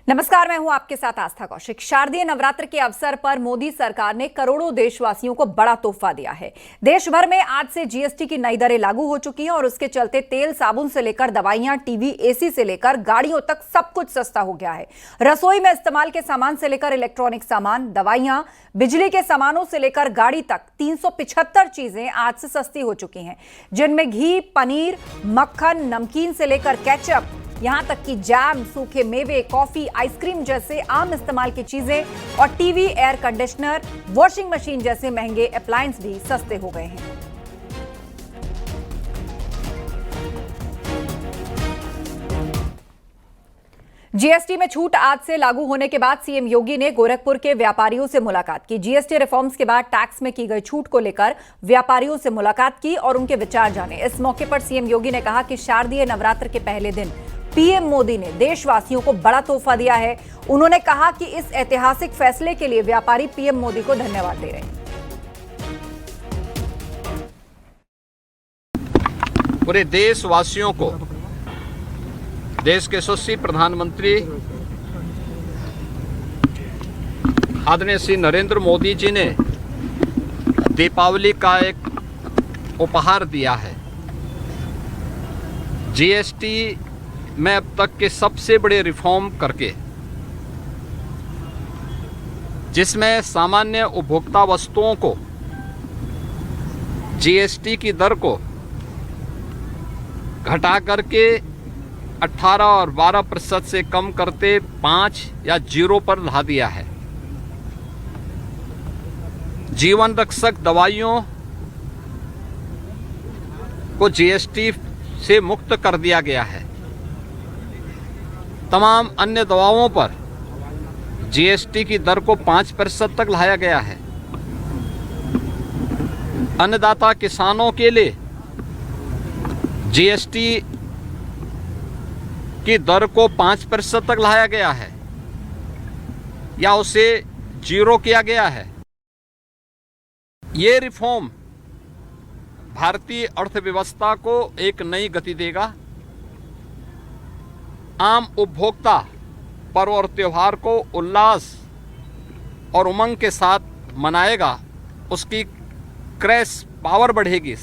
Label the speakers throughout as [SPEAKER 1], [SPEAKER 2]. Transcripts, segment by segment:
[SPEAKER 1] नमस्कार, मैं हूं आपके साथ आस्था कौशिक। शारदीय नवरात्र के अवसर पर मोदी सरकार ने करोड़ों देशवासियों को बड़ा तोहफा दिया है। देश भर में आज से जीएसटी की नई दरें लागू हो चुकी हैं और उसके चलते तेल साबुन से लेकर दवाइयां, टीवी, एसी से लेकर गाड़ियों तक सब कुछ सस्ता हो गया है। रसोई में इस्तेमाल के सामान से लेकर इलेक्ट्रॉनिक सामान, दवाइयां, बिजली के सामानों से लेकर गाड़ी तक 375 चीजें आज से सस्ती हो चुकी हैं, जिनमें घी, पनीर, मक्खन, नमकीन से लेकर केचप, यहां तक कि जैम, सूखे मेवे, कॉफी, आइसक्रीम जैसे आम इस्तेमाल की चीजें और TV, air conditioner, washing machine जैसे महंगे अप्लायंस भी सस्ते हो गए हैं। जीएसटी में छूट आज से लागू होने के बाद सीएम योगी ने गोरखपुर के व्यापारियों से मुलाकात की। जीएसटी रिफॉर्म्स के बाद टैक्स में की गई छूट को लेकर व्यापारियों से मुलाकात की और उनके विचार जाने। इस मौके पर सीएम योगी ने कहा कि शारदीय नवरात्र के पहले दिन पीएम मोदी ने देशवासियों को बड़ा तोहफा दिया है। उन्होंने कहा कि इस ऐतिहासिक फैसले के लिए व्यापारी पीएम मोदी को धन्यवाद दे रहे हैं।
[SPEAKER 2] पूरे देशवासियों को देश के यशस्वी प्रधानमंत्री आदरणीय श्री नरेंद्र मोदी जी ने दीपावली का एक उपहार दिया है। जीएसटी में अब तक के सबसे बड़े रिफॉर्म करके, जिसमें सामान्य उपभोक्ता वस्तुओं को जीएसटी की दर को घटा करके 18 और 12% से कम करते 5 या 0 पर ला दिया है। जीवन रक्षक दवाइयों को जीएसटी से मुक्त कर दिया गया है। तमाम अन्य दवाओं पर जीएसटी की दर को 5% तक लाया गया है। अन्नदाता किसानों के लिए जीएसटी की दर को 5% तक लाया गया है या उसे 0 किया गया है। ये रिफॉर्म भारतीय अर्थव्यवस्था को एक नई गति देगा। आम उपभोक्ता पर्व और त्योहार को उल्लास और उमंग के साथ मनाएगा। उसकी क्रय पावर बढ़ेगी।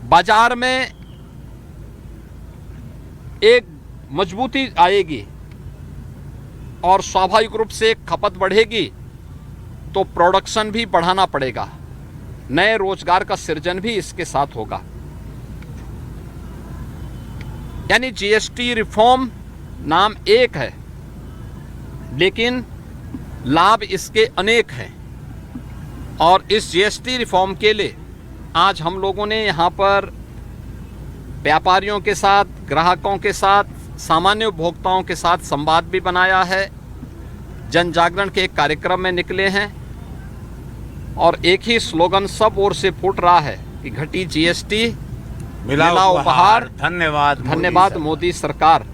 [SPEAKER 2] बाजार में एक मजबूती आएगी और स्वाभाविक रूप से खपत बढ़ेगी तो प्रोडक्शन भी बढ़ाना पड़ेगा। नए रोजगार का सृजन भी इसके साथ होगा। यानी जीएसटी रिफॉर्म नाम एक है, लेकिन लाभ इसके अनेक हैं। और इस जीएसटी रिफॉर्म के लिए आज हम लोगों ने यहाँ पर व्यापारियों के साथ, ग्राहकों के साथ, सामान्य उपभोक्ताओं के साथ संवाद भी बनाया है। जन जागरण के एक कार्यक्रम में निकले हैं और एक ही स्लोगन सब ओर से फूट रहा है कि घटी जीएसटी, मिला उपहार, धन्यवाद मोदी सरकार।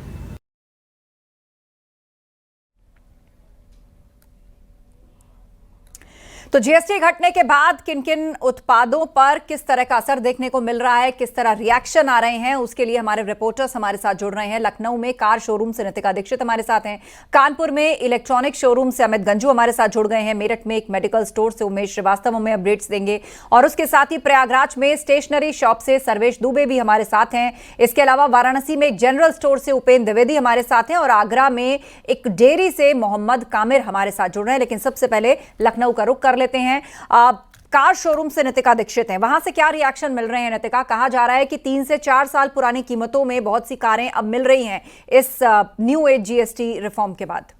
[SPEAKER 1] तो जीएसटी घटने के बाद किन किन उत्पादों पर किस तरह का असर देखने को मिल रहा है, किस तरह रिएक्शन आ रहे हैं, उसके लिए हमारे रिपोर्टर्स हमारे साथ जुड़ रहे हैं। लखनऊ में कार शोरूम से नितिका दीक्षित हमारे साथ हैं, कानपुर में इलेक्ट्रॉनिक शोरूम से अमित गंजू हमारे साथ जुड़ गए हैं, मेरठ में एक मेडिकल स्टोर से उमेश श्रीवास्तव हमें अपडेट्स देंगे और उसके साथ ही प्रयागराज में स्टेशनरी शॉप से सर्वेश दुबे भी हमारे साथ हैं। इसके अलावा वाराणसी में एक जनरल स्टोर से उपेंद्र द्विवेदी हमारे साथ हैं और आगरा में एक डेयरी से मोहम्मद कामिर हमारे साथ जुड़ रहे हैं। लेकिन सबसे पहले लखनऊ का रुख कर लेते हैं। कार शोरूम से नितिका दीक्षित हैं, वहां से क्या रिएक्शन मिल रहे हैं? नितिका, कहा जा रहा है कि 3 से 4 साल पुरानी कीमतों में बहुत सी कारें अब मिल रही हैं इस न्यू एज जीएसटी रिफॉर्म के बाद।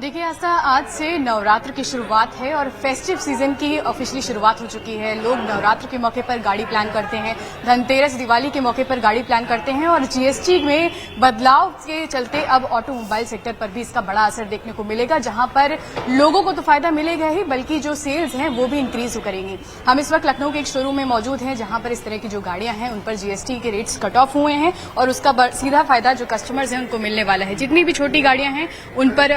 [SPEAKER 3] देखिए आस्था, आज से नवरात्र की शुरुआत है और फेस्टिव सीजन की ऑफिशियली शुरुआत हो चुकी है। लोग नवरात्र के मौके पर गाड़ी प्लान करते हैं, धनतेरस, दिवाली के मौके पर गाड़ी प्लान करते हैं और जीएसटी में बदलाव के चलते अब ऑटोमोबाइल सेक्टर पर भी इसका बड़ा असर देखने को मिलेगा, जहां पर लोगों को तो फायदा मिलेगा ही बल्कि जो सेल्स हैं वो भी इंक्रीज करेंगी। हम इस वक्त लखनऊ के एक शोरूम में मौजूद हैं जहां पर इस तरह की जो गाड़ियां हैं उन पर जीएसटी के रेट्स कट ऑफ हुए हैं और उसका सीधा फायदा जो कस्टमर्स हैं उनको मिलने वाला है। जितनी भी छोटी गाड़ियां हैं उन पर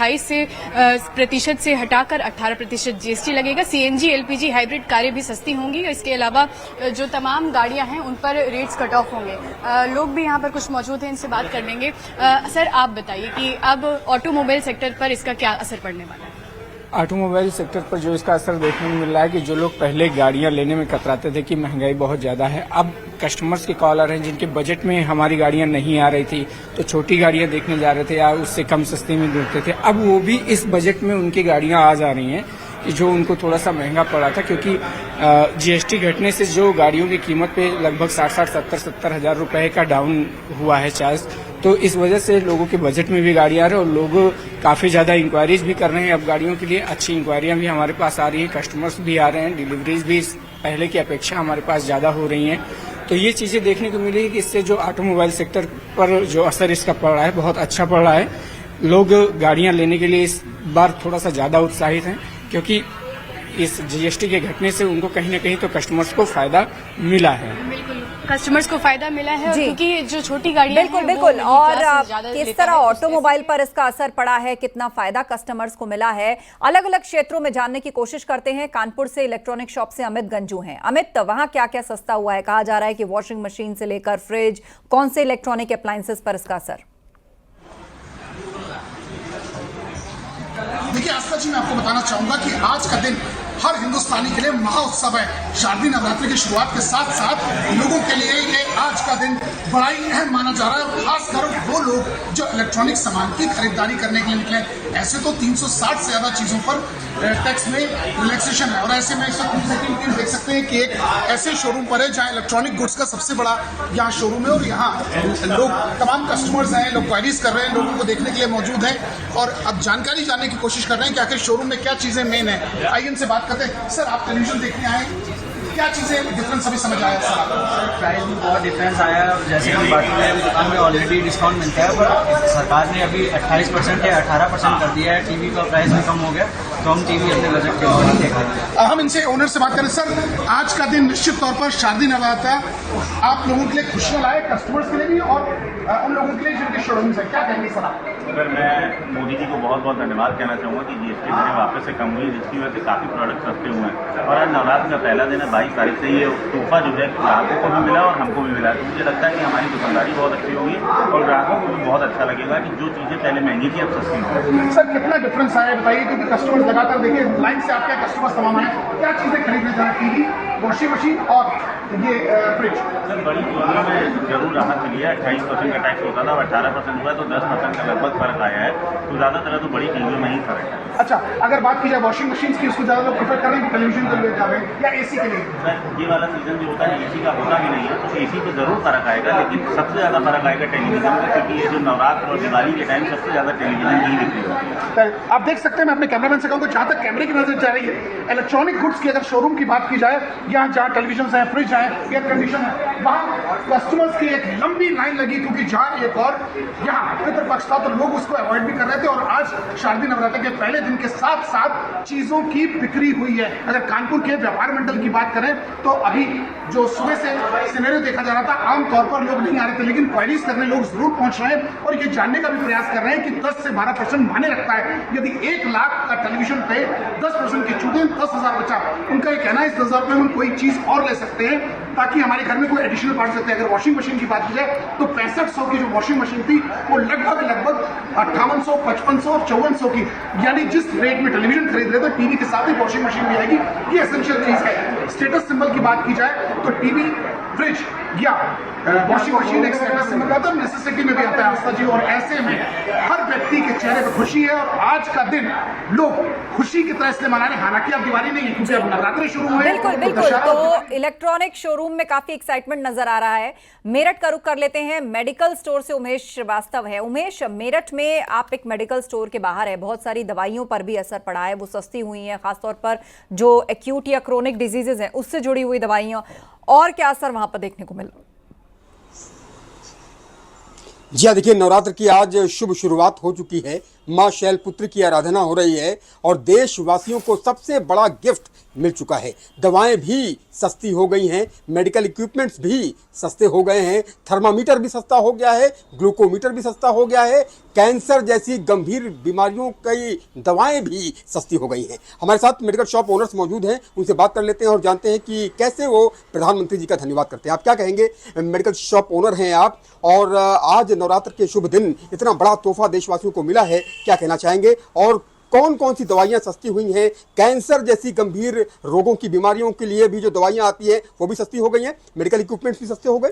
[SPEAKER 3] 28 प्रतिशत से हटाकर 18% जीएसटी लगेगा। सीएनजी एलपीजी हाइब्रिड कारें भी सस्ती होंगी। इसके अलावा जो तमाम गाड़ियां हैं उन पर रेट्स कट ऑफ होंगे। लोग भी यहाँ पर कुछ मौजूद हैं, इनसे बात कर लेंगे। सर, आप बताइए कि अब ऑटोमोबाइल सेक्टर पर इसका क्या असर पड़ने वाला है?
[SPEAKER 4] ऑटोमोबाइल सेक्टर पर जो इसका असर देखने को मिल रहा है कि जो लोग पहले गाड़ियां लेने में कतराते थे कि महंगाई बहुत ज़्यादा है, अब कस्टमर्स के कॉल आ रहे हैं जिनके बजट में हमारी गाड़ियां नहीं आ रही थी, तो छोटी गाड़ियां देखने जा रहे थे या उससे कम सस्ते में ढूंढते थे, अब वो भी इस बजट में उनकी गाड़ियां आ जा रही हैं कि जो उनको थोड़ा सा महंगा पड़ा था, क्योंकि जीएसटी घटने से जो गाड़ियों की कीमत पे लगभग 60-70 हज़ार रुपए का डाउन हुआ है चार्ज, तो इस वजह से लोगों के बजट में भी गाड़ी आ रही है और लोग काफ़ी ज़्यादा इंक्वायरीज भी कर रहे हैं अब गाड़ियों के लिए। अच्छी इंक्वायरियां भी हमारे पास आ रही हैं, कस्टमर्स भी आ रहे हैं, डिलीवरीज भी पहले की अपेक्षा हमारे पास ज़्यादा हो रही हैं। तो ये चीज़ें देखने को मिली कि इससे जो ऑटोमोबाइल सेक्टर पर जो असर इसका पड़ रहा है बहुत अच्छा पड़ रहा है। लोग गाड़ियाँ लेने के लिए इस बार थोड़ा सा ज़्यादा उत्साहित हैं, क्योंकि इस जीएसटी के घटने से उनको कहीं न कहीं तो कस्टमर्स को फायदा मिला है।
[SPEAKER 3] बिल्कुल, कस्टमर्स को फायदा मिला है, और क्योंकि जो छोटी गाड़ियां
[SPEAKER 1] बिल्कुल बिल्कुल। और किस तरह ऑटोमोबाइल पर इसका असर पड़ा है, कितना फायदा कस्टमर्स को मिला है, अलग अलग क्षेत्रों में जानने की कोशिश करते हैं। कानपुर से इलेक्ट्रॉनिक शॉप से अमित गंजू हैं। अमित, वहां क्या क्या सस्ता हुआ है? कहा जा रहा है कि वॉशिंग मशीन से लेकर फ्रिज, कौन से इलेक्ट्रॉनिक अप्लायंसेस पर इसका असर?
[SPEAKER 5] देखिए आस्था जी, मैं आपको बताना चाहूंगा कि आज का दिन हर हिंदुस्तानी के लिए महाउत्सव है। शारदीय नवरात्रि की शुरुआत के साथ साथ लोगों के लिए ये आज का दिन बड़ा ही अहम माना जा रहा है, और खासकर वो लोग जो इलेक्ट्रॉनिक सामान की खरीदारी करने के लिए निकले। ऐसे तो 360 से ज्यादा चीजों पर टैक्स में रिलैक्सेशन है, और ऐसे में देख सकते हैं कि एक ऐसे शोरूम पर है जहाँ इलेक्ट्रॉनिक गुड्स का सबसे बड़ा यहाँ शोरूम है, और यहाँ लोग तमाम कस्टमर्स हैं, लोग क्वायरीज कर रहे हैं, लोगों को देखने के लिए मौजूद हैं और अब जानकारी जानने की कोशिश कर रहे हैं कि आखिर शोरूम में क्या चीजें मेन है। आइए इनसे बात करते हैं। सर, आप टेलीविजन देखने आए, क्या चीजें डिफरेंस अभी समझ आया? सर,
[SPEAKER 6] प्राइस में बहुत डिफरेंस आया है, और जैसे हम बात करें अभी दुकान में ऑलरेडी डिस्काउंट मिलता है, पर सरकार ने अभी 28% या 18% कर दिया है। टीवी का प्राइस भी कम हो गया, तो हम टीवी अपने बजट के अकॉर्डिंग देखा।
[SPEAKER 5] हम इनसे ओनर से बात करें। सर, आज का दिन निश्चित तौर पर शारदीय नवरात्र आप लोगों के लिए खुशियां लाए, कस्टमर्स के लिए भी और उन लोगों के लिए जिनके शोरूम से, क्या कहेंगे सर आप?
[SPEAKER 7] अगर मैं मोदी जी को बहुत बहुत धन्यवाद कहना चाहूँगा कि जीएसटी मेरे वापस से कम हुई, जिसकी वजह से काफ़ी प्रोडक्ट सस्ते हुए हैं। और आज नवरात्र का पहला दिन है, 22 तारीख से ये तोहफा जो है ग्राहकों को भी मिला और हमको भी मिला। तो मुझे लगता है कि हमारी दुकानदारी बहुत अच्छी होगी और ग्राहकों को भी बहुत अच्छा लगेगा कि जो चीज़ें पहले महंगी थी अब सस्ती होंगी।
[SPEAKER 5] सर, कितना डिफरेंस आया बताइए, क्योंकि कस्टमर्स लगातार देखिए लाइन से आपके कस्टमर्स तमाम आए, क्या चीजें खरीदने जा रहे हैं? टीवी, वॉशिंग मशीन और ये फ्रिज।
[SPEAKER 7] सर, बड़ी चीजों में जरूर राहत मिली है। 28% का टैक्स होता था, 18% हुआ, तो 10% का लगभग फर्क आया है। तो ज्यादातर तो बड़ी चीजों में ही फर्क है।
[SPEAKER 5] अच्छा, अगर बात की जाए वॉशिंग मशीन की, उसको ज्यादा लोग प्रेफर कर रहे हैं टेलीविजन के लिए जा रहे हैं या एसी के लिए?
[SPEAKER 7] सर, ये वाला सीजन जो होता है एसी का होता भी नहीं है, तो एसी पे जरूर फर्क आएगा, लेकिन सबसे ज्यादा फर्क आएगा टेलीविजन में, क्योंकि ये जो नवरात्र और दिवाली के टाइम सबसे ज्यादा टेलीविजन ही बिक्री होती है।
[SPEAKER 5] आप देख सकते हैं, मैं अपने कैमरामैन से कहूँगा, जहाँ तक कैमरे की नजर जा रही है, इलेक्ट्रॉनिक गुड्स की अगर शोरूम की बात की जाए, यहाँ जहाँ टेलीविजन है, फ्रिज है, एयर कंडीशन है, वहाँ कस्टमर्स की एक लंबी लाइन लगी, क्योंकि जहाँ एक और यहाँ पितृपक्ष था तो लोग उसको अवॉइड भी कर रहे थे। और आज शारदीय नवरात्र के पहले दिन के साथ साथ चीजों की बिक्री हुई है। अगर कानपुर के व्यापार मंडल की बात करें तो अभी जो सुबह से सिनेरियो देखा जा रहा था, आमतौर पर लोग नहीं आ रहे थे, लेकिन क्वायरीज करने लोग जरूर पहुंच रहे हैं और ये जानने का भी प्रयास कर रहे हैं कि 10 से 12% माने रखता है। यदि 1 लाख का टेलीविजन पे 10% की छूटें, 10,000 बचा। उनका ये कहना है इस 10,000 रुपये में कोई चीज और ले सकते हैं ताकि हमारे घर में कोई एडिशनल पार्ट सकते हैं। अगर वॉशिंग मशीन की बात की जाए तो 6500 की जो वॉशिंग मशीन थी वो लगभग 5800, 5500 और 5400 की, यानी जिस रेट में टेलीविजन खरीद रहे थे टीवी के साथ ही वॉशिंग मशीन भी आएगी। ये एसेंशियल चीज है। स्टेटस सिंबल की बात की जाए तो टीवी, फ्रिज या वॉशिंग मशीन एक स्टेटस सिंबल आता है, नेसेसिटी में भी आता है आस्था जी। और ऐसे में हर व्यक्ति के चेहरे पर खुशी है और आज का दिन लोग खुशी की तरह इसलिए मना रहे हैं। हालांकि अब दिवाली नहीं है क्योंकि अब नवरात्रि शुरू हुए।
[SPEAKER 1] बिल्कुल बिल्कुल। तो इलेक्ट्रॉनिक शोरूम में काफी एक्साइटमेंट नजर आ रहा है। मेरठ का रुख कर लेते हैं। मेडिकल स्टोर से उमेश श्रीवास्तव है। उमेश, मेरठ में आप एक मेडिकल स्टोर के बाहर है, बहुत सारी दवाइयों पर भी असर पड़ा है, वो सस्ती हुई हैं, खासतौर पर जो एक्यूट या क्रोनिक डिजीजेज हैं उससे जुड़ी हुई दवाइयां, और क्या असर वहां पर देखने को मिला?
[SPEAKER 8] जी हाँ, देखिए नवरात्र की आज शुभ शुरुआत हो चुकी है। माँ शैलपुत्री की आराधना हो रही है और देशवासियों को सबसे बड़ा गिफ्ट मिल चुका है। दवाएं भी सस्ती हो गई हैं, मेडिकल इक्विपमेंट्स भी सस्ते हो गए हैं, थर्मामीटर भी सस्ता हो गया है, ग्लूकोमीटर भी सस्ता हो गया है, कैंसर जैसी गंभीर बीमारियों की दवाएं भी सस्ती हो गई हैं। हमारे साथ मेडिकल शॉप ओनर्स मौजूद हैं, उनसे बात कर लेते हैं और जानते हैं कि कैसे वो प्रधानमंत्री जी का धन्यवाद करते हैं। आप क्या कहेंगे? मेडिकल शॉप ओनर हैं आप और आज नवरात्र के शुभ दिन इतना बड़ा तोहफा देशवासियों को मिला है, क्या कहना चाहेंगे? और कौन कौन सी दवाइयां सस्ती हुई हैं? कैंसर जैसी गंभीर रोगों की बीमारियों के लिए भी जो दवाइयां आती है वो भी सस्ती हो गई हैं, मेडिकल इक्विपमेंट्स भी सस्ते हो गए।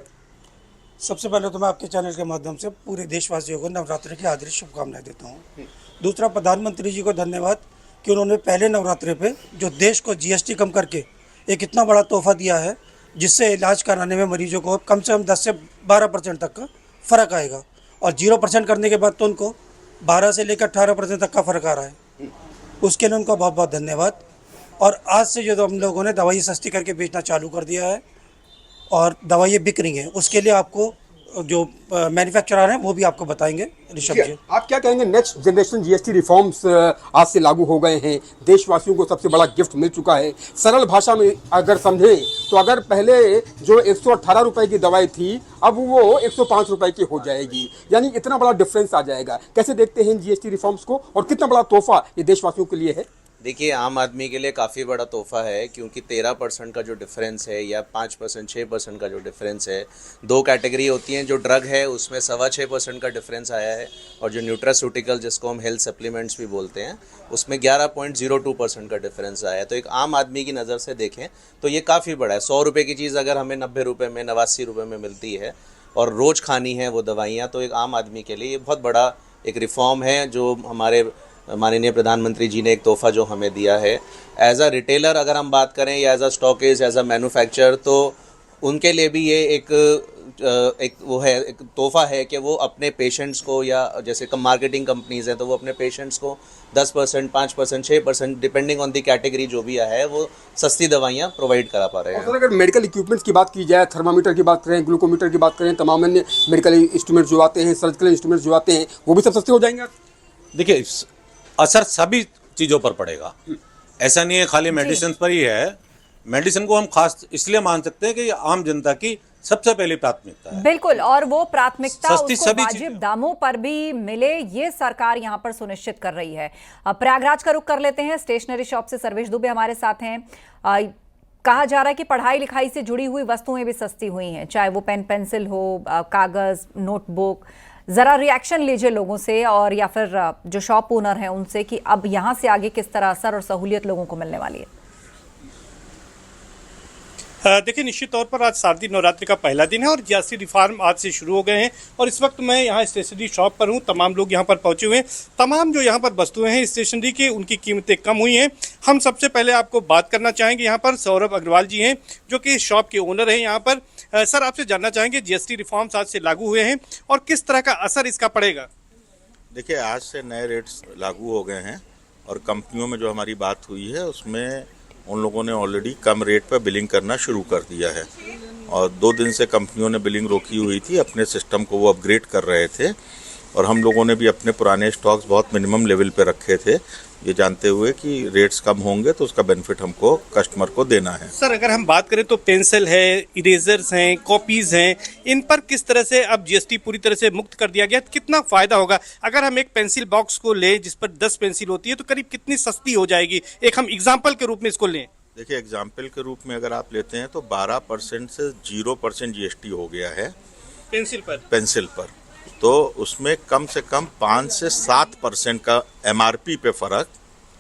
[SPEAKER 9] सबसे पहले तो मैं आपके चैनल के माध्यम से पूरे देशवासियों को नवरात्रि की हार्दिक शुभकामनाएं देता हूं। दूसरा, प्रधानमंत्री जी को धन्यवाद कि उन्होंने पहले नवरात्रि पे जो देश को जीएसटी कम करके एक इतना बड़ा तोहफा दिया है, जिससे इलाज कराने में मरीजों को कम से कम 10 से 12% तक का फ़र्क आएगा। और 0% करने के बाद तो उनको 12 से लेकर 18% तक का फ़र्क आ रहा है। उसके लिए उनका बहुत बहुत धन्यवाद। और आज से जो हम लोगों ने दवाई सस्ती करके बेचना चालू कर दिया है और दवाइयाँ बिक रही हैं, उसके लिए आपको जो मैन्युफैक्चरर हैं वो भी आपको बताएंगे। ऋषभ जी,
[SPEAKER 8] आप क्या कहेंगे? नेक्स्ट जनरेशन जीएसटी रिफॉर्म्स आज से लागू हो गए हैं, देशवासियों को सबसे बड़ा गिफ्ट मिल चुका है। सरल भाषा में अगर समझें तो अगर पहले जो 118 रुपए की दवाई थी अब वो 105 रुपए की हो जाएगी, यानी इतना बड़ा डिफरेंस आ जाएगा। कैसे देखते हैं जीएसटी रिफॉर्म्स को और कितना बड़ा तोहफा ये देशवासियों के लिए है?
[SPEAKER 10] देखिए, आम आदमी के लिए काफ़ी बड़ा तोहफा है, क्योंकि 13% का जो डिफरेंस है या 5% 6% का जो डिफरेंस है, दो कैटेगरी होती हैं। जो ड्रग है उसमें 6.25% का डिफरेंस आया है और जो न्यूट्रास्यूटिकल जिसको हम हेल्थ सप्लीमेंट्स भी बोलते हैं उसमें 11.02% का डिफरेंस आया है। तो एक आम आदमी की नज़र से देखें तो ये काफ़ी बड़ा है। 100 रुपये की चीज़ अगर हमें 90 रुपये में 89 रुपये में मिलती है और रोज़ खानी है वो दवाइयाँ, तो एक आम आदमी के लिए ये बहुत बड़ा एक रिफॉर्म है जो हमारे माननीय प्रधानमंत्री जी ने एक तोहफा जो हमें दिया है। एज अ रिटेलर अगर हम बात करें या as a stockist, as a manufacturer, तो उनके लिए भी ये एक तोहफा है कि वो अपने पेशेंट्स को, या जैसे मार्केटिंग कंपनीज़ हैं तो वो अपने पेशेंट्स को 10%, 5%, 6% डिपेंडिंग ऑन दी कैटेगरी जो भी है वो सस्ती दवाइयाँ प्रोवाइड करा पा रहे हैं।
[SPEAKER 8] और अगर मेडिकल इक्विपमेंट्स की बात की जाए, थर्मामीटर की बात करें, ग्लूकोमीटर की बात करें, तमाम अन्य मेडिकल इंस्ट्रूमेंट्स जो आते हैं, सर्जिकल इंस्ट्रूमेंट्स जो आते हैं, वो भी सब सस्ते हो जाएंगे।
[SPEAKER 11] देखिए, असर सभी चीज़ों पर पड़ेगा, ऐसा नहीं है खाली मेडिसिन पर ही है। मेडिसिन को हम खास इसलिए मान सकते हैं कि ये आम जनता की सबसे पहली प्राथमिकता है।
[SPEAKER 1] बिल्कुल, और वो प्राथमिकता
[SPEAKER 11] सस्ती
[SPEAKER 1] उसको
[SPEAKER 11] सभी
[SPEAKER 1] वाजिब दामों पर भी मिले, ये सरकार यहां पर सुनिश्चित कर रही है। अब प्रयागराज का रुख कर लेते हैं। स्टेशनरी शॉप से सर्वेश दुबे हमारे साथ हैं। कहा जा रहा है कि पढ़ाई लिखाई से जुड़ी हुई वस्तुएं भी सस्ती हुई हैं, चाहे वो पेन पेंसिल हो, कागज, नोटबुक। जरा रिएक्शन लीजिए लोगों से और या फिर जो शॉप ओनर हैं उनसे कि अब यहां से आगे किस तरह असर और सहूलियत लोगों को मिलने वाली है।
[SPEAKER 12] देखिए, निश्चित तौर पर आज शारदीय नवरात्रि का पहला दिन है और जीएसटी रिफॉर्म आज से शुरू हो गए हैं और इस वक्त मैं यहाँ स्टेशनरी शॉप पर हूँ। तमाम लोग यहाँ पर पहुँचे हुए हैं। तमाम जो यहाँ पर वस्तुएं हैं स्टेशनरी की, उनकी कीमतें कम हुई हैं। हम सबसे पहले आपको बात करना चाहेंगे, यहाँ पर सौरभ अग्रवाल जी हैं जो कि शॉप के ओनर हैं यहाँ पर। सर, आपसे जानना चाहेंगे जीएसटी रिफॉर्म्स आज से लागू हुए हैं और किस तरह का असर इसका पड़ेगा?
[SPEAKER 13] देखिए, आज से नए रेट्स लागू हो गए हैं और कंपनियों में जो हमारी बात हुई है उसमें उन लोगों ने ऑलरेडी कम रेट पर बिलिंग करना शुरू कर दिया है और 2 दिन से कंपनियों ने बिलिंग रोकी हुई थी। अपने सिस्टम को वो अपग्रेड कर रहे थे और हम लोगों ने भी अपने पुराने स्टॉक्स बहुत मिनिमम लेवल पे रखे थे, ये जानते हुए कि रेट्स कम होंगे तो उसका बेनिफिट हमको कस्टमर को देना है।
[SPEAKER 12] सर, अगर हम बात करें तो पेंसिल है, इरेजर्स हैं, कॉपीज हैं, इन पर किस तरह से अब जीएसटी पूरी तरह से मुक्त कर दिया गया, कितना फायदा होगा? अगर हम एक पेंसिल बॉक्स को लें जिस पर 10 पेंसिल होती है तो करीब कितनी सस्ती हो जाएगी? एक हम एग्जाम्पल के रूप में इसको लें।
[SPEAKER 13] देखिए, एग्जाम्पल के रूप में अगर आप लेते हैं तो 12% से 0% जीएसटी हो गया है पेंसिल पर। तो उसमें कम से कम 5 से 7% का एमआरपी पे फर्क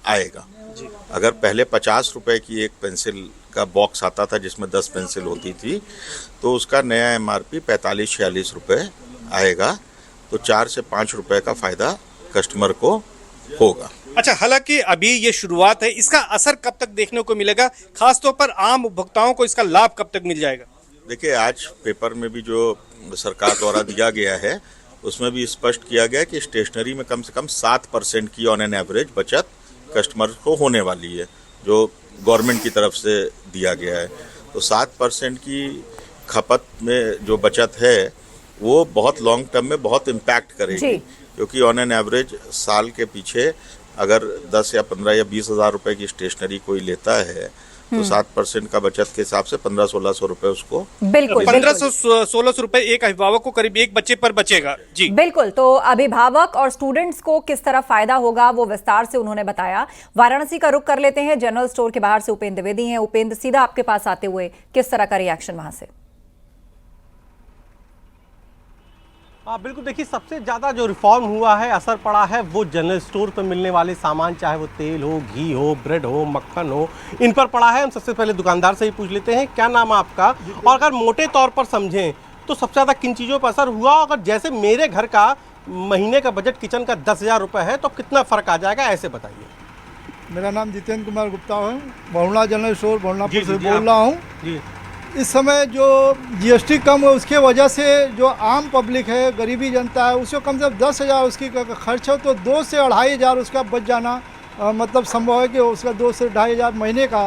[SPEAKER 13] आएगा। अगर पहले 50 रुपए की एक पेंसिल का बॉक्स आता था जिसमें 10 पेंसिल होती थी तो उसका नया एमआरपी 45-46 रुपए आएगा। तो 4 से 5 रुपए का फायदा कस्टमर को होगा।
[SPEAKER 12] अच्छा, हालांकि अभी ये शुरुआत है, इसका असर कब तक देखने को मिलेगा? खासतौर पर आम उपभोक्ताओं को इसका लाभ कब तक मिल जाएगा?
[SPEAKER 13] देखिए, आज पेपर में भी जो सरकार द्वारा दिया गया है उसमें भी स्पष्ट किया गया कि स्टेशनरी में कम से कम 7% की ऑन एन एवरेज बचत कस्टमर को होने वाली है, जो गवर्नमेंट की तरफ से दिया गया है। तो 7% की खपत में जो बचत है वो बहुत लॉन्ग टर्म में बहुत इम्पैक्ट करेगी, क्योंकि ऑन एन एवरेज साल के पीछे अगर 10 या 15 या 20 हज़ार रुपए की स्टेशनरी कोई लेता है तो 7% का बचत के हिसाब से 1500-1600 रुपए उसको
[SPEAKER 1] बिल्कुल
[SPEAKER 12] 1500-1600 रुपए एक अभिभावक को करीब एक बच्चे पर बचेगा। जी
[SPEAKER 1] बिल्कुल। तो अभिभावक और स्टूडेंट्स को किस तरह फायदा होगा वो विस्तार से उन्होंने बताया। वाराणसी का रुख कर लेते हैं, जनरल स्टोर के बाहर से उपेंद्र द्विवेदी हैं। उपेंद्र, सीधा आपके पास आते हुए किस तरह का रिएक्शन वहां से?
[SPEAKER 14] बिल्कुल, देखिए सबसे ज़्यादा जो रिफॉर्म हुआ है, असर पड़ा है वो जनरल स्टोर पर मिलने वाले सामान, चाहे वो तेल हो, घी हो, ब्रेड हो, मक्खन हो, इन पर पड़ा है। हम सबसे पहले दुकानदार से ही पूछ लेते हैं, क्या नाम है आपका? और अगर मोटे तौर पर समझें तो सबसे ज़्यादा किन चीज़ों पर असर हुआ? अगर जैसे मेरे घर का महीने का बजट किचन का 10,000 रुपये है तो कितना फ़र्क आ जाएगा, ऐसे बताइए।
[SPEAKER 15] मेरा नाम जितेंद्र कुमार गुप्ता है, बहुणा जनरल स्टोर बहुणापुर से बोल रहा हूँ जी। इस समय जो जीएसटी कम है उसके वजह से जो आम पब्लिक है, गरीबी जनता है, उसको कम से कम 10,000 उसकी खर्च हो तो 2 से 2,500 उसका बच जाना मतलब संभव है कि उसका 2 से 2,500 महीने का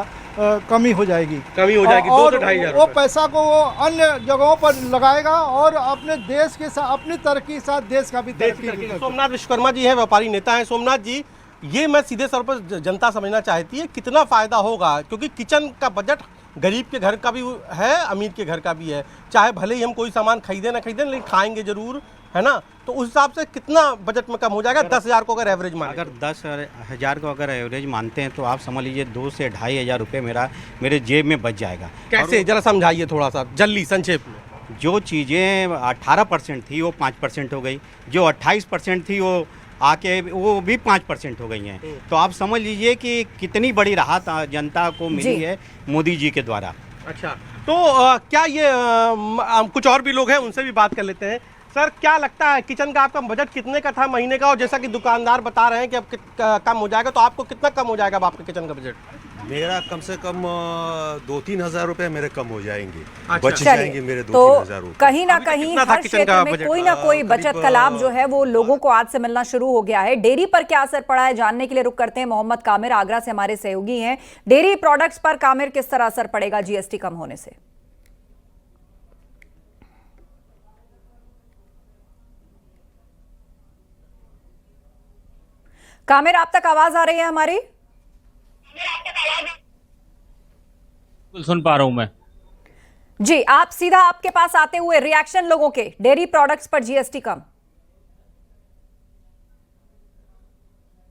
[SPEAKER 15] कमी हो जाएगी।
[SPEAKER 14] कमी हो जाएगी 2 से 2,500।
[SPEAKER 15] वो पैसा को वो अन्य जगहों पर लगाएगा और अपने देश के साथ, अपनी तरक्की के साथ देश का भी तरक्की।
[SPEAKER 14] सोमनाथ विश्वकर्मा जी हैं, व्यापारी नेता हैं। सोमनाथ जी, ये मैं सीधे तौर पर जनता समझना चाहती है कितना फ़ायदा होगा, क्योंकि किचन का बजट गरीब के घर का भी है, अमीर के घर का भी है। चाहे भले ही हम कोई सामान खरीदें ना खरीदें, लेकिन खाएंगे जरूर, है ना? तो उस हिसाब से कितना बजट में कम हो जाएगा 10,000 को अगर एवरेज मान?
[SPEAKER 16] अगर 10,000 को अगर एवरेज मानते हैं तो आप समझ लीजिए 2 से 2,500 रुपये मेरे जेब में बच जाएगा।
[SPEAKER 14] कैसे, जरा समझाइए थोड़ा सा जल्दी संक्षेप में।
[SPEAKER 16] जो चीज़ें 18% थी वो 5% हो गई, जो 28% थी वो आके वो भी 5% हो गई हैं। तो आप समझ लीजिए कि कितनी बड़ी राहत जनता को मिली है मोदी जी के द्वारा।
[SPEAKER 14] अच्छा, तो क्या ये कुछ और भी लोग हैं, उनसे भी बात कर लेते हैं। सर, क्या लगता है किचन का आपका बजट कितने का था महीने का? और जैसा कि दुकानदार बता रहे हैं कि अब कम हो जाएगा, तो आपको कितना कम हो जाएगा अब आपके किचन का बजट?
[SPEAKER 17] मेरा कम से कम 2-3 हज़ार रुपए मेरे कम हो जाएंगे।
[SPEAKER 14] अच्छा।
[SPEAKER 17] बच जाएंगे मेरे 2-3
[SPEAKER 1] तो
[SPEAKER 17] हज़ार रुपए।
[SPEAKER 1] कहीं ना कहीं हर क्षेत्र में कोई ना कोई बचत का लाभ जो है वो लोगों को आज से मिलना शुरू हो गया है। डेयरी पर क्या असर पड़ा है जानने के लिए रुक करते हैं। मोहम्मद कामिर आगरा से हमारे सहयोगी हैं। डेयरी प्रोडक्ट्स पर कामिर, किस तरह असर पड़ेगा जीएसटी कम होने से? कामिर, आप तक आवाज आ रही है हमारी?
[SPEAKER 18] सुन पा रहा हूं मैं
[SPEAKER 1] जी। आप सीधा आपके पास आते हुए रिएक्शन लोगों के डेयरी प्रोडक्ट्स पर जीएसटी कम।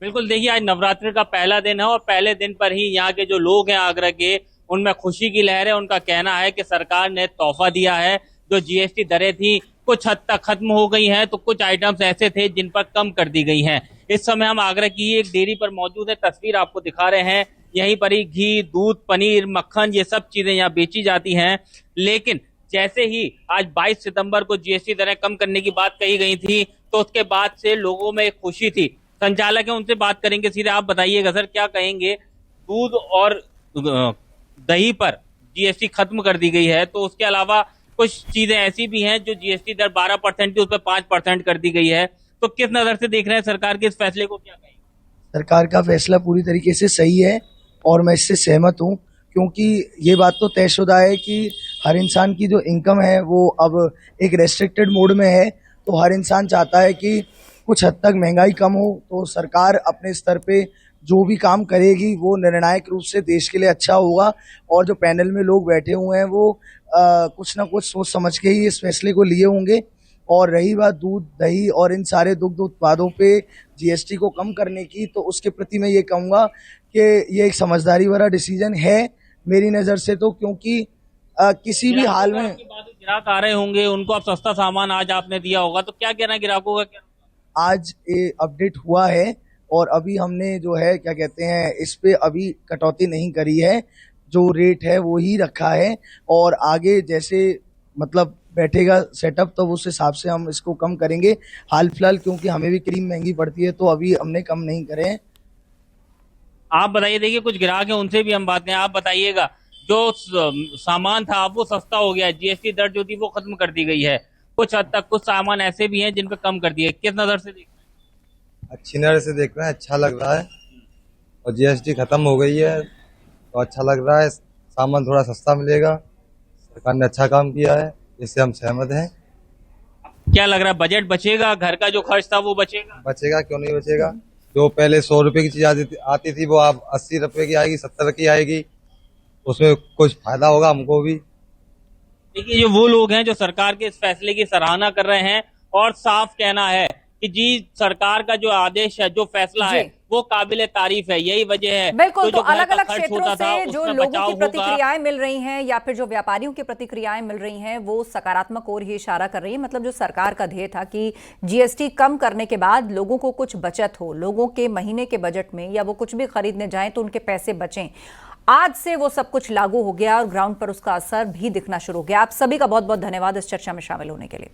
[SPEAKER 18] बिल्कुल, देखिए आज नवरात्रि का पहला दिन है और पहले दिन पर ही यहाँ के जो लोग हैं आगरा के, उनमें खुशी की लहर है। उनका कहना है कि सरकार ने तोहफा दिया है। जो जीएसटी दरें थी कुछ हद तक खत्म हो गई हैं, तो कुछ आइटम्स ऐसे थे जिन पर कम कर दी गई हैं। इस समय हम आगरा की एक डेयरी पर मौजूद है, तस्वीर आपको दिखा रहे हैं। यहीं पर ही घी, दूध, पनीर, मक्खन, ये सब चीजें यहाँ बेची जाती हैं। लेकिन जैसे ही आज 22 सितंबर को जीएसटी दरें कम करने की बात कही गई थी, तो उसके बाद से लोगों में एक खुशी थी। संचालक है, उनसे बात करेंगे सीधे। आप बताइएगा सर, क्या कहेंगे? दूध और दही पर जीएसटी खत्म कर दी गई है, तो उसके अलावा कुछ चीजें ऐसी भी हैं जो जीएसटी दर 12% थी, उस पर 5% कर दी गई है। तो किस नजर से देख रहे हैं सरकार के इस फैसले को, क्या कहेंगे?
[SPEAKER 19] सरकार का फैसला पूरी तरीके से सही है और मैं इससे सहमत हूं, क्योंकि ये बात तो तयशुदा है कि हर इंसान की जो इनकम है वो अब एक रेस्ट्रिक्टेड मोड में है। तो हर इंसान चाहता है कि कुछ हद तक महंगाई कम हो। तो सरकार अपने स्तर पे जो भी काम करेगी वो निर्णायक रूप से देश के लिए अच्छा होगा। और जो पैनल में लोग बैठे हुए हैं वो कुछ ना कुछ सोच समझ के ही इस फैसले को लिए होंगे। और रही बात दूध, दही और इन सारे दुग्ध उत्पादों पे जीएसटी को कम करने की, तो उसके प्रति मैं ये कहूँगा कि ये एक समझदारी भरा डिसीजन है मेरी नज़र से। तो क्योंकि किसी भी हाल में
[SPEAKER 18] ग्राहक आ रहे होंगे, उनको अब सस्ता सामान आज आपने दिया होगा, तो क्या कहना है ग्राहकों का? क्या
[SPEAKER 19] आज ये अपडेट हुआ है और अभी हमने जो है क्या कहते हैं इस पे अभी कटौती नहीं करी है, जो रेट है वो ही रखा है। और आगे जैसे मतलब बैठेगा सेटअप तो उस हिसाब से हम इसको कम करेंगे। हाल फिलहाल क्योंकि हमें भी क्रीम महंगी पड़ती है तो अभी हमने कम नहीं करे हैं।
[SPEAKER 18] आप बताइए, देखिए कुछ ग्राहक हैं, उनसे भी हम बात करें। आप बताइएगा, जो सामान था अब वो सस्ता हो गया है, जीएसटी दर जो थी वो खत्म कर दी गई है। कुछ हद तक कुछ सामान ऐसे भी हैं जिन पे कम कर दिए। किस नजर से देख रहे हैं?
[SPEAKER 20] अच्छी नजर से देख रहे हैं, अच्छा लग रहा है। और जीएसटी खत्म हो गई है तो अच्छा लग रहा है, सामान थोड़ा सस्ता मिलेगा। सरकार ने अच्छा काम किया है, इससे हम सहमत हैं।
[SPEAKER 18] क्या लग रहा है, बजट बचेगा? घर का जो खर्च था वो बचेगा?
[SPEAKER 20] बचेगा, क्यों नहीं बचेगा। जो पहले 100 रुपए की चीज आती थी वो अब 80 रुपए की आएगी, 70 की आएगी, उसमें कुछ फायदा होगा हमको भी।
[SPEAKER 18] देखिए, ये वो लोग हैं जो सरकार के इस फैसले की सराहना कर रहे हैं और साफ कहना है कि जी सरकार का जो आदेश है, जो फैसला है, वो काबिले तारीफ है। यही वजह है
[SPEAKER 1] बिल्कुल। तो
[SPEAKER 18] जो घर
[SPEAKER 1] अलग
[SPEAKER 18] का
[SPEAKER 1] अलग
[SPEAKER 18] खर्च
[SPEAKER 1] क्षेत्रों
[SPEAKER 18] होता था,
[SPEAKER 1] से जो
[SPEAKER 18] उसमें
[SPEAKER 1] लोगों
[SPEAKER 18] बचाव
[SPEAKER 1] की
[SPEAKER 18] होगा।
[SPEAKER 1] प्रतिक्रियाएं मिल रही हैं या फिर जो व्यापारियों की प्रतिक्रियाएं मिल रही हैं वो सकारात्मक ओर ही इशारा कर रही है। मतलब जो सरकार का ध्येय था कि जीएसटी कम करने के बाद लोगों को कुछ बचत हो, लोगों के महीने के बजट में या वो कुछ भी खरीदने जाएं तो उनके पैसे बचें, आज से वो सब कुछ लागू हो गया और ग्राउंड पर उसका असर भी दिखना शुरू हो गया। आप सभी का बहुत बहुत धन्यवाद इस चर्चा में शामिल होने के लिए।